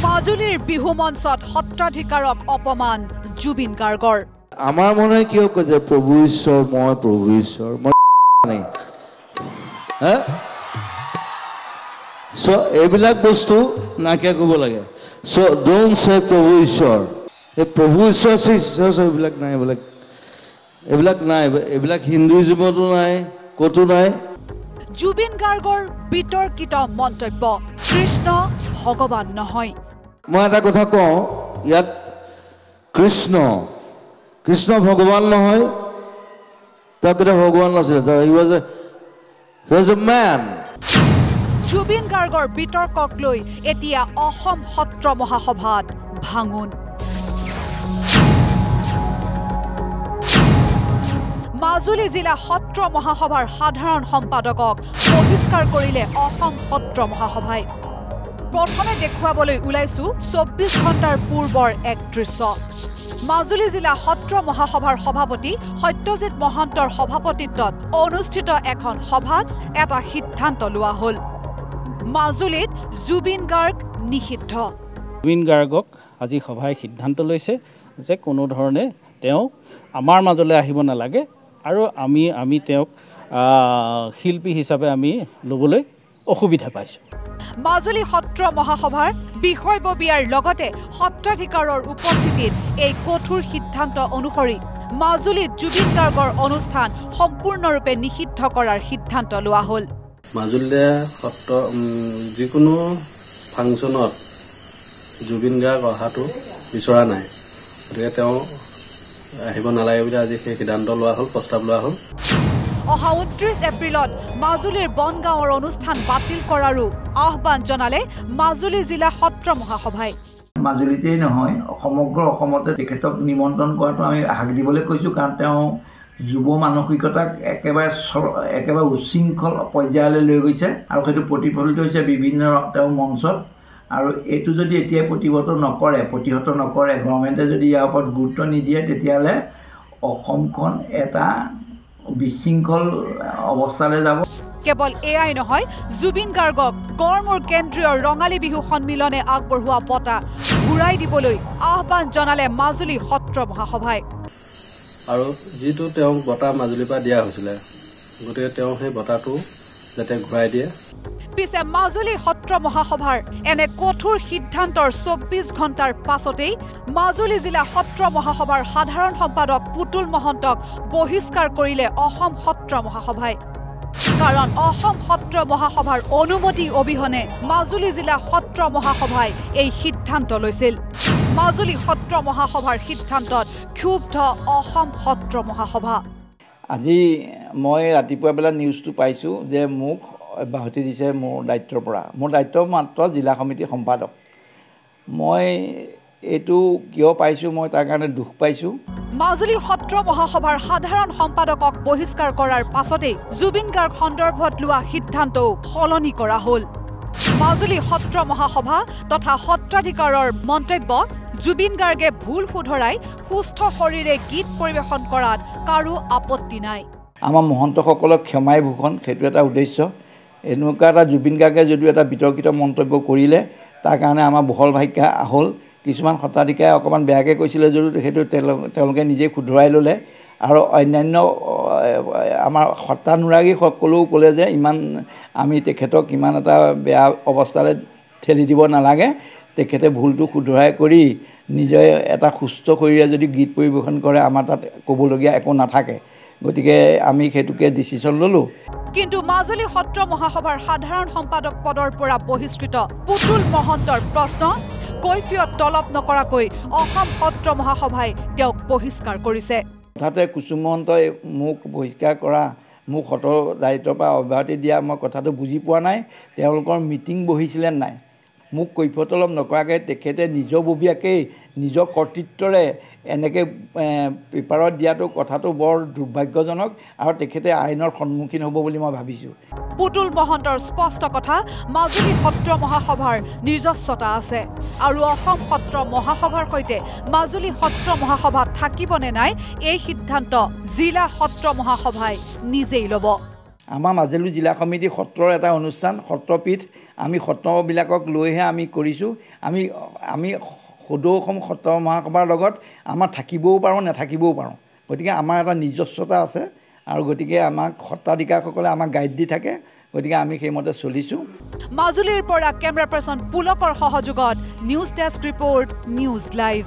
মাজুলীৰ বিহু মঞ্চত সত্ৰাধিকাৰক অপমান জুবিন গাৰ্গৰ। আমাৰ মনে কিয় কয় যে প্ৰভু ঈশ্বৰ মই নাই হা সো এইবিলাক বস্তু নাকিয়া ক'ব লাগে। সো ডোন্ট সে প্ৰভু ঈশ্বৰ এই প্ৰভু ঈশ্বৰ এইবিলাক নাই এইবিলাক নাই এইবিলাক হিন্দুইজমতো নাই ক'তো নাই। জুবিন গাৰ্গৰ বিতৰ্কিত মন্তব্য কৃষ্ণ ভগৱান নহয়। মই এটা কথা কওঁ ইয়াত কৃষ্ণ ভগৱান নহয় তাক এটা ভগৱান নাছিল he was a man। Zubeen গাৰ্গৰ বিতৰ্কক লৈ এতিয়া অসম সত্ৰ মহাসভাত ভাঙোন। মাজুলী জিলা সত্ৰ মহাসভাৰ সাধাৰণ সম্পাদকক বহিষ্কাৰ কৰিলে অসম সত্ৰ মহাসভাই। প্ৰথমে দেখুৱাবলৈ ওলাইছো ২৪ ঘণ্টাৰ পূৰ্বৰ এক দৃশ্য। মাজুলী জিলা সত্ৰ মহাসভাৰ সভাপতি সত্যজিৎ মহন্তৰ সভাপতিত্বত অনুষ্ঠিত এখন সভাত এটা সিদ্ধান্ত লোৱা হ'ল। মাজুলীত জুবিন গাৰ্গ নিষিদ্ধ। জুবিন গাৰ্গক আজি সভাই সিদ্ধান্ত লৈছে যে কোনো ধৰণে তেওঁ আমাৰ মাজলৈ আহিব নালাগে আৰু আমি তেওঁক শিল্পী হিচাপে আমি ল'বলৈ অসুবিধা পাইছোঁ। মাজুলী সত্ৰ মহাসভাৰ বিষয়ববীয়াৰ লগতে সত্ৰাধিকাৰৰ উপস্থিতিত এই কঠোৰ সিদ্ধান্ত অনুসৰি মাজুলীত জুবিন গাৰ্গৰ অনুষ্ঠান সম্পূৰ্ণৰূপে নিষিদ্ধ কৰাৰ সিদ্ধান্ত লোৱা হ'ল। মাজুলীয়ে সত্ৰ যিকোনো ফাংচনত জুবিন গাৰ্গ অহাটো বিচৰা নাই, গতিকে তেওঁ আহিব নালাগে বুলি আজি সেই সিদ্ধান্ত লোৱা হ'ল, প্ৰস্তাৱ লোৱা হ'ল। অহা ২৯ এপ্ৰিলত মাজুলীৰ বনগাঁৱৰ অনুষ্ঠান বাতিল কৰাৰো আহ্বান জনালে মাজুলী জিলা সত্ৰ মহাসভাই। মাজুলীতেই নহয় সমগ্ৰ অসমতে তেখেতক নিমন্ত্ৰণ কৰাটো আমি হাক দিবলৈ কৈছোঁ, কাৰণ তেওঁ যুৱ মানসিকতাক একেবাৰে উচ্ছৃংখল পৰ্যায়লৈ লৈ গৈছে আৰু সেইটো প্ৰতিফলিত হৈছে বিভিন্ন তেওঁ মঞ্চত। আৰু এইটো যদি এতিয়া প্ৰতিহত নকৰে গভৰ্ণমেণ্টে যদি ইয়াৰ ওপৰত গুৰুত্ব নিদিয়ে তেতিয়াহ'লে অসমখন এটা বিশৃংখল অৱস্থালৈ যাব। কেৱল এয়াই নহয়, জুবিন গাৰ্গক গড়মূৰ কেন্দ্ৰীয় ৰঙালী বিহু সন্মিলনে আগবঢ়োৱা বঁটা ঘূৰাই দিবলৈ আহ্বান জনালে মাজুলী সত্ৰ মহাসভাই। আৰু যিটো তেওঁক বঁটা মাজুলীৰ পৰা দিয়া হৈছিলে, গতিকে তেওঁ সেই বঁটাটো যাতে ঘূৰাই দিয়ে। পিছে মাজুলী সত্ৰ মহাসভাৰ এনে কঠোৰ সিদ্ধান্তৰ ২৪ ঘণ্টাৰ পাছতেই মাজুলী জিলা সত্ৰ মহাসভাৰ সাধাৰণ সম্পাদক পুতুল মহন্তক বহিষ্কাৰ কৰিলে অসম সত্ৰ মহাসভাই। কাৰণ অসম সত্ৰ মহাসভাৰ অনুমতি অবিহনে মাজুলী জিলা সত্ৰ মহাসভাই এই সিদ্ধান্ত লৈছিল। মাজুলী সত্ৰ মহাসভাৰ সিদ্ধান্তত ক্ষুব্ধ অসম সত্ৰ মহাসভা। আজি মই ৰাতিপুৱা বেলা নিউজটো পাইছোঁ যে মোক অব্যাহতি দিছে মোৰ দায়িত্বৰ পৰা। মোৰ দায়িত্ব মাত্ৰ জিলা সমিতিৰ সম্পাদক। মই এইটো কিয় পাইছোঁ, মই তাৰ কাৰণে দুখ পাইছোঁ। মাজুলী সত্ৰ মহাসভাৰ সাধাৰণ সম্পাদকক বহিষ্কাৰ কৰাৰ পাছতেই জুবিন গাৰ্গ সন্দৰ্ভত লোৱা সিদ্ধান্তও সলনি কৰা হ'ল। মাজুলী সত্ৰ মহাসভা তথা সত্ৰাধিকাৰৰ মন্তব্য, জুবিন গাৰ্গে ভুল শুধৰাই সুস্থ শৰীৰে গীত পৰিৱেশন কৰাত কাৰো আপত্তি নাই। আমাৰ মহন্তসকলক ক্ষমাই ভূষণ, সেইটো এটা উদ্দেশ্য। এনেকুৱা এটা জুবিন গাৰ্গে যদিও এটা বিতৰ্কিত মন্তব্য কৰিলে তাৰ কাৰণে আমাৰ বহল ভাষ্য হ'ল। কিছুমান সত্ৰাধিকাৰে অকণমান বেয়াকৈ কৈছিলে যদিও সেইটো তেওঁলোকে নিজেই শুধৰাই ল'লে। আৰু অন্যান্য আমাৰ সত্ৰানুৰাগী সকলেও ক'লে যে আমি তেখেতক ইমান এটা বেয়া অৱস্থালৈ ঠেলি দিব নালাগে, তেখেতে ভুলটো শুধৰাই কৰি নিজে এটা সুস্থ শৰীৰে যদি গীত পৰিৱেশন কৰে আমাৰ তাত ক'বলগীয়া একো নাথাকে। গতিকে আমি সেইটোকে ডিচিশ্যন ল'লোঁ। কিন্তু মাজুলী সত্ৰ মহাসভাৰ সাধাৰণ সম্পাদক পদৰ পৰা বহিষ্কৃত পুতুল মহন্তৰ প্ৰশ্ন কৈফিয়ত তলব নকৰাকৈ অসম সত্ৰ মহাসভাই তেওঁক বহিষ্কাৰ কৰিছে। হঠাতে কুসুম মহন্তই মোক বহিষ্কাৰ কৰা, মোক সত্ৰ দায়িত্বৰ পৰা অব্যাহতি দিয়া, মই কথাটো বুজি পোৱা নাই। তেওঁলোকৰ মিটিং বহিছিলে নাই, মোক কৈফিয়ত তলব নকৰাকৈ তেখেতে নিজববীয়াকৈ নিজৰ কৰ্তৃত্বৰে এনেকৈ পেপাৰত দিয়াটো কথাটো বৰ দুৰ্ভাগ্যজনক আৰু তেখেতে আইনৰ সন্মুখীন হ'ব বুলি মই ভাবিছোঁ। পুতুল মহন্তৰ স্পষ্ট কথা, মাজুলী সত্ৰ মহাসভাৰ নিজস্বতা আছে আৰু অসম সত্ৰ মহাসভাৰ সৈতে মাজুলী সত্ৰ মহাসভা থাকিবনে নাই এই সিদ্ধান্ত জিলা সত্ৰ মহাসভাই নিজেই ল'ব। আমাৰ মাজুলী জিলা সমিতি সত্ৰৰ এটা অনুষ্ঠান, সত্ৰপীঠ, আমি সত্ৰবিলাকক লৈহে আমি কৰিছোঁ। আমি আমি সদৌ অসম সত্ৰ মহাসভাৰ লগত আমাৰ থাকিবও পাৰোঁ নাথাকিবও পাৰোঁ গতিকে আমাৰ এটা নিজস্বতা আছে আৰু গতিকে আমাক সত্ৰাধিকাৰসকলে আমাক গাইড দি থাকে গতিকে আমি সেইমতে চলিছোঁ মাজুলীৰ পৰা কেমেৰা পাৰ্চন পুলকৰ সহযোগত news desk report news live